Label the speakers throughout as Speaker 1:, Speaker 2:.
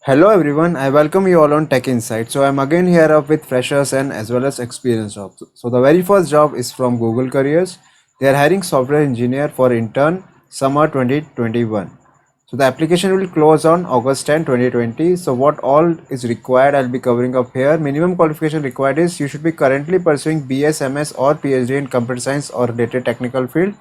Speaker 1: Hello everyone, I welcome you all on Tech Insight. So I'm again here up with freshers and as well as experienced jobs. So the very first job is from Google Careers. They are hiring software engineer for intern summer 2021. So the application will close on August 10, 2020. So what all is required I'll be covering up here. Minimum qualification required is you should be currently pursuing BS, MS or PhD in computer science or related technical field.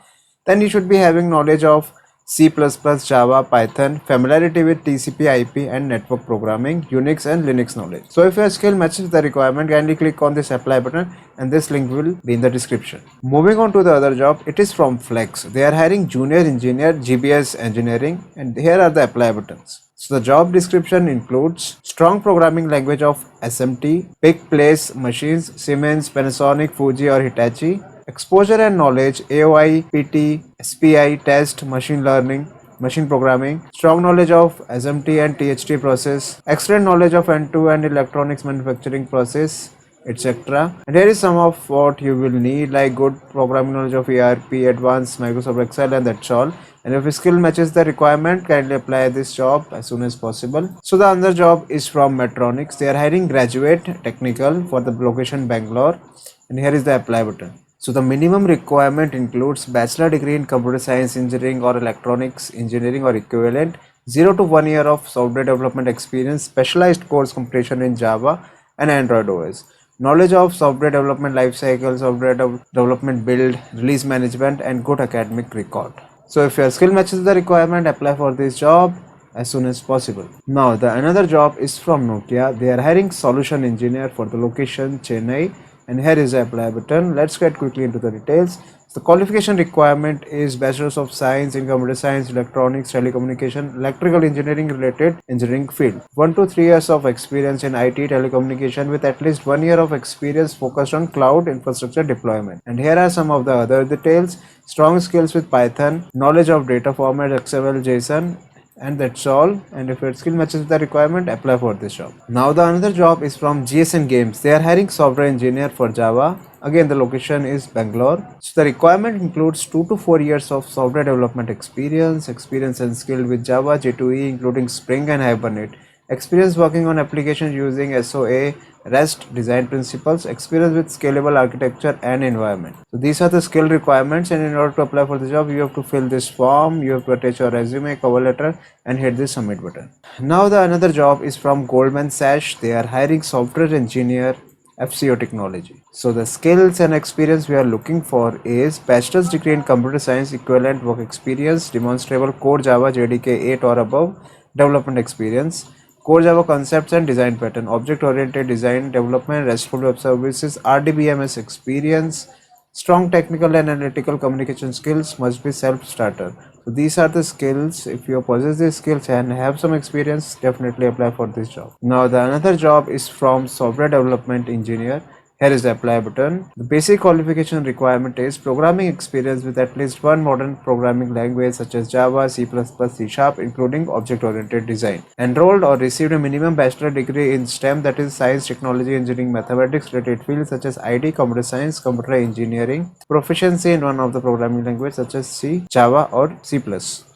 Speaker 1: Then you should be having knowledge of C++, Java, Python, familiarity with TCP/IP and network programming, Unix and Linux knowledge. So if your skill matches the requirement, kindly click on this apply button and this link will be in the description. Moving on to the other job, it is from Flex. They are hiring junior engineer GBS engineering and here are the apply buttons. So the job description includes strong programming language of SMT, pick place machines, Siemens, Panasonic, Fuji or Hitachi, exposure and knowledge AOI, PT, SPI, test, machine learning, machine programming, strong knowledge of SMT and THT process, excellent knowledge of end-to-end electronics manufacturing process, etc. And here is some of what you will need, like good programming knowledge of ERP, advanced Microsoft Excel, and that's all. And if your skill matches the requirement, kindly apply this job as soon as possible. So the other job is from Medtronics. They are hiring graduate technical for the location Bangalore, and here is the apply button. So the minimum requirement includes bachelor degree in computer science engineering or electronics engineering or equivalent, 0 to 1 year of software development experience, specialized course completion in Java and Android OS, knowledge of software development lifecycle, software development build, release management, and good academic record. So if your skill matches the requirement, apply for this job as soon as possible. Now the another job is from Nokia. They are hiring solution engineer for the location Chennai, and here is the apply button. Let's get quickly into the details. The qualification requirement is Bachelor's of Science in Computer Science, Electronics, Telecommunication, Electrical Engineering related engineering field. 1 to 3 years of experience in IT telecommunication with at least 1 year of experience focused on cloud infrastructure deployment. And here are some of the other details. Strong skills with Python, knowledge of data format XML, JSON, and that's all. And if your skill matches the requirement, apply for this job. Now the another job is from GSN Games. They are hiring software engineer for Java. Again, the location is Bangalore. So the requirement includes 2 to 4 years of software development experience and skill with Java J2E including Spring and Hibernate, experience working on applications using SOA, REST design principles, experience with scalable architecture and environment. So these are the skill requirements, and in order to apply for the job, you have to fill this form, you have to attach your resume, cover letter, and hit the submit button. Now the another job is from Goldman Sachs. They are hiring software engineer FCO technology. So the skills and experience we are looking for is bachelor's degree in computer science, equivalent work experience, demonstrable core Java JDK 8 or above, development experience, core Java concepts and design pattern, object-oriented design development, RESTful web services, RDBMS experience, strong technical and analytical communication skills, must be self-starter. So these are the skills. If you possess these skills and have some experience, definitely apply for this job. Now the another job is from software development engineer. Here is the apply button. The basic qualification requirement is programming experience with at least one modern programming language such as Java, C++, C Sharp, including object-oriented design. Enrolled or received a minimum bachelor degree in STEM, that is science, technology, engineering, mathematics related fields such as IT, computer science, computer engineering, proficiency in one of the programming languages such as C, Java or C++.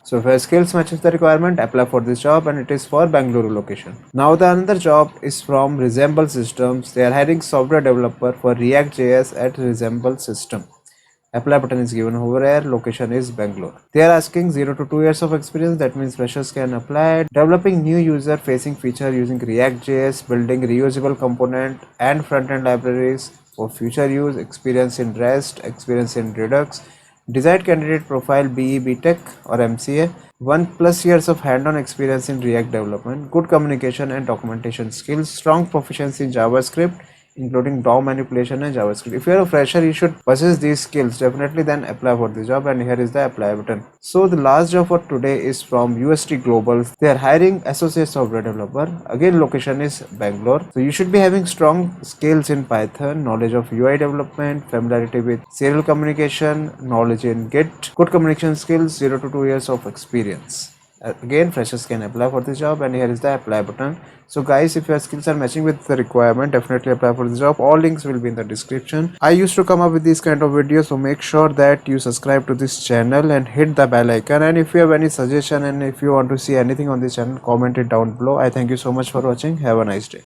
Speaker 1: So if your skills matches the requirement, apply for this job, and it is for Bangalore location. Now the another job is from Resemble Systems. They are hiring software developer for React.js at Resemble System. Apply button is given over here. Location is Bangalore. They are asking 0 to 2 years of experience. That means freshers can apply. Developing new user facing feature using React.js, building reusable component and front-end libraries for future use, experience in REST, experience in Redux, desired candidate profile BE, BTech or MCA, 1+ years of hand-on experience in React development, good communication and documentation skills, strong proficiency in JavaScript, including DOM manipulation and JavaScript. If you are a fresher, you should possess these skills. Definitely then apply for the job, and here is the apply button. So the last job for today is from UST Global. They are hiring associate software developer. Again, location is Bangalore. So you should be having strong skills in Python, knowledge of UI development, familiarity with serial communication, knowledge in Git, good communication skills, 0 to 2 years of experience. Again, freshers can apply for the job, and here is the apply button. So guys, if your skills are matching with the requirement, definitely apply for the job. All links will be in the description. I used to come up with these kind of videos, so make sure that you subscribe to this channel and hit the bell icon. And if you have any suggestion and if you want to see anything on this channel, comment it down below. I thank you so much for watching. Have a nice day.